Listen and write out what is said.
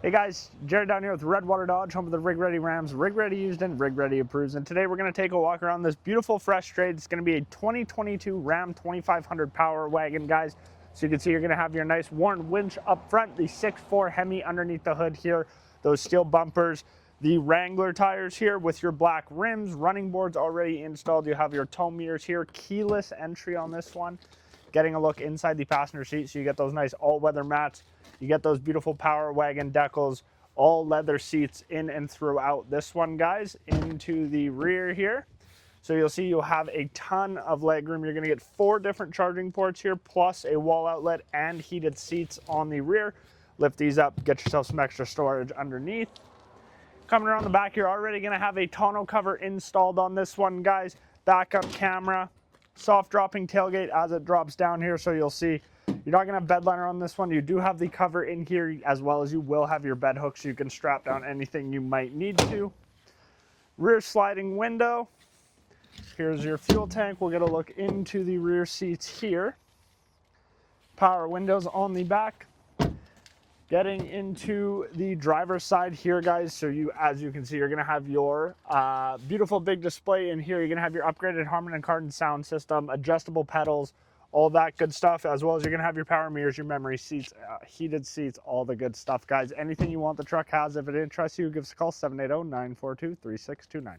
Hey guys, Jared down here with Redwater Dodge, home of the Rig Ready Rams, Rig Ready Used and Rig Ready Approves. And today we're going to take a walk around this beautiful fresh trade. It's going to be a 2022 Ram 2500 Power Wagon, guys. So you can see you're going to have your nice worn winch up front, the 6.4 Hemi underneath the hood here, those steel bumpers, the Wrangler tires here with your black rims, running boards already installed. You have your tow mirrors here, keyless entry on this one. Getting a look inside the passenger seat, so you get those nice all-weather mats. You get those beautiful Power Wagon decals, all leather seats in and throughout this one, guys. Into the rear here, so you'll see you'll have a ton of legroom. You're going to get 4 different charging ports here, plus a wall outlet and heated seats on the rear. Lift these up, get yourself some extra storage underneath. Coming around the back, you're already going to have a tonneau cover installed on this one, guys. Backup camera, soft dropping tailgate as it drops down here, so you'll see you're not going to have bed liner on this one. You do have the cover in here, as well as you will have your bed hook, so you can strap down anything you might need to. Rear sliding window. Here's your fuel tank. We'll get a look into the rear seats here. Power windows on the back. Getting into the driver's side here, guys, so as you can see, you're going to have your beautiful big display in here. You're going to have your upgraded Harman and Kardon sound system, adjustable pedals, all that good stuff, as well as you're going to have your power mirrors, your memory seats, heated seats, all the good stuff, guys. Anything you want the truck has. If it interests you, give us a call, 780-942-3629.